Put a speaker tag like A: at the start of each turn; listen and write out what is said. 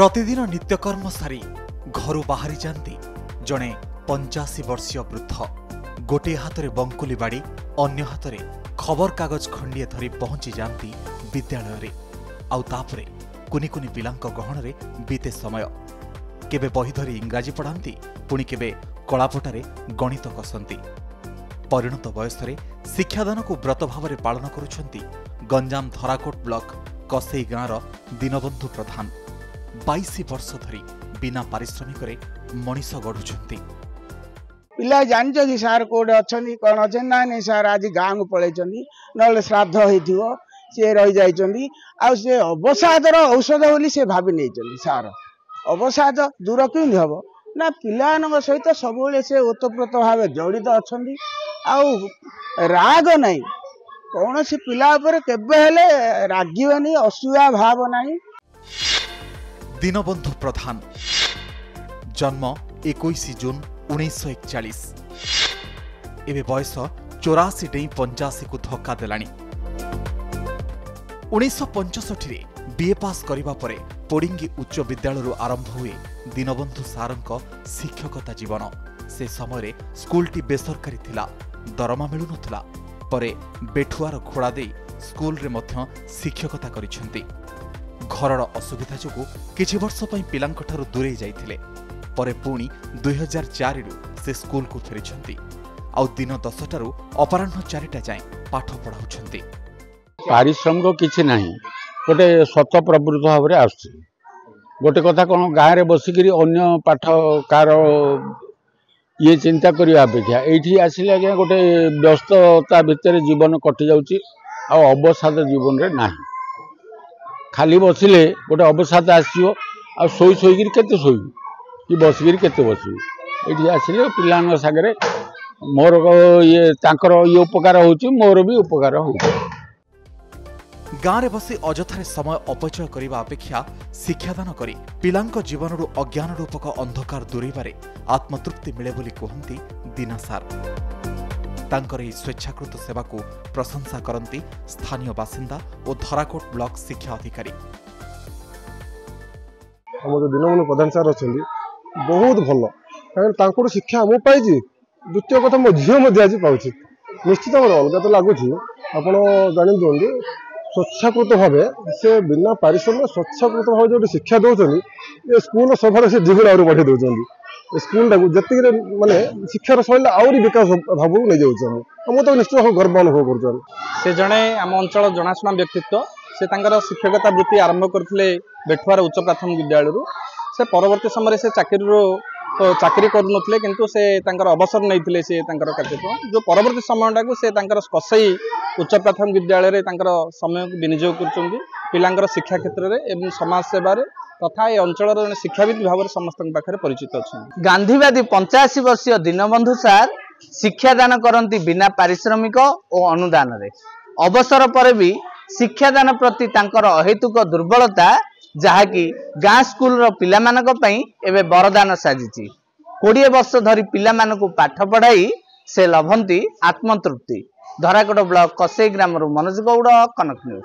A: प्रतिदिन नित्यकर्म सारी घरू बाहरी जाती जड़े 85 वर्षीय वृद्ध गोटे हाथ में बंकुली बाड़ी अन्य हाथ में खबर कागज खंडिए धरी पहुंची जाती विद्यालय आउ तापरे कुनी कुनी पिलांक गहन रे बीते समय केबे बही धरी इंग्राजी पढ़ाती पुणी केबे कलापटारे गणित कसंती। परिणत बयस रे शिक्षादान को व्रत भाव में पालन करुछंती गंजाम धराकोट ब्लॉक कसई गाँवर दीनबंधु प्रधान 22 वर्ष धरी बिना पारिश्रमिक रे मनीष गढ़ुछंती।
B: पिला जान सार कौटे अच्छा कौन अच्छे ना नहीं सार आज गाँव को पलि ना श्राद्ध हो सी रही जाए अवसादर औषध बोली से भावी नहीं सार अवसाद दूर केमी हम ना पिला सहित सब से ओतप्रोत भाव जड़ित अच्छा राग नहीं कौन सी पिला केबे रागीबनी असूया भाव नहीं।
A: दीनबंधु प्रधान जन्म 21 जून 1941 एवं बयस 84 डेई 85 को धक्का देलानी। 1965 बीए पास करिबा परे पोडिंगी उच्च विद्यालय आरंभ हुए दीनबंधु सारंक शिक्षकता जीवन। से समय स्कूलटी बेसरकारी थिला, दरमा मिलु नथला। परे बेठुआर घोड़ा दे स्कूल रे मध्य शिक्षकता करिसेंती। घरर असुविधा जोगु किछि वर्ष पई पिलांक ठारु दूरे जाइथिले। परे पुणी 2004 रु से स्कूल को फेरिछंती आउ दिन 10 टारु अपराह्न 4टा जाए पाठ पढ़ाउछंती।
C: पारिश्रमिक किछि नाही गोटे सत प्रवृत्त भाव में आसुछि। गोटे कथा कौन गाँव में बसिक अन्य पाठकार ये चिंता करने अपेक्षा ये आसिले आज्ञा गोटे व्यस्तता भितर जीवन कटि जाउछि आ अवसाद जीवन रे नाही। खाली बसिले गोटे अवसाद आसो आ शोई शोक केते शोइबी कि बसिक केते बसबी। ये आसिले पिलांक सागरे मोर ये तांकर ये उपकार होउछि मोर भी उपकार होउछि।
A: गाँव में बसी अजथारे समय अपचय करने अपेक्षा शिक्षादान करी पिलांक जीवन अज्ञान रूपक अंधकार दूरेबारे आत्मतृप्ति मिले बोली कहती दीना सार। तांकर एही स्वेच्छाकृत सेवा को प्रशंसा करती स्थानीय बासिंदा और धराकोट ब्लॉक शिक्षा अधिकारी।
D: दीनबंधु प्रधान सार अच्छा बहुत भल कहीं शिक्षा मु पाई। द्वितीय कथा मो झील आज पाँच निश्चित भाव अलग तो लगुच आप जानी दिखते स्वच्छाकृत भाव से बिना पारिश्रमिक स्वच्छाकृत भाव जो शिक्षा दौरान ये स्कूल सभार से द्विगुण आगे बढ़े दौरान स्कूल टाक जी मानने शिक्षार शैली आहरी विकास भाव नहीं जाऊँ मुझे निश्चित भाव गर्व अनुभव कर।
E: से जड़े आम अंचल जनाशुना व्यक्तित्व से शिक्षकता वृत्ति आरंभ करते बेठुआर उच्च प्राथमिक विद्यालय से परवर्ती समय से चाकरी करुनथिले किंतु से अवसर नहीं से कार्यक्रम जो परवर्ती समय से कसई उच्च प्राथमिक विद्यालय समय को विनियोग कर पिलांकर शिक्षा क्षेत्र में समाज सेवा तथा ये अंचल शिक्षाविद भाव समस्त पाखे परिचित अच्छा।
F: गांधीवादी 85 वर्षीय दीनबंधु सार शिक्षादान करती बिना पारिश्रमिक और अनुदान रे। अवसर पर भी शिक्षादान प्रति तांकर अहेतुक दुर्बलता जहाँकि गाँ स्कूल पिला मानक पई एबे वरदान साजिची। 20 वर्ष धरी पिला मानकु पाठ पढ़ाई से लभंती आत्मतृप्ति। धराकोट ब्लॉक कसई ग्राम मनोज गौड़, कनक न्यूज।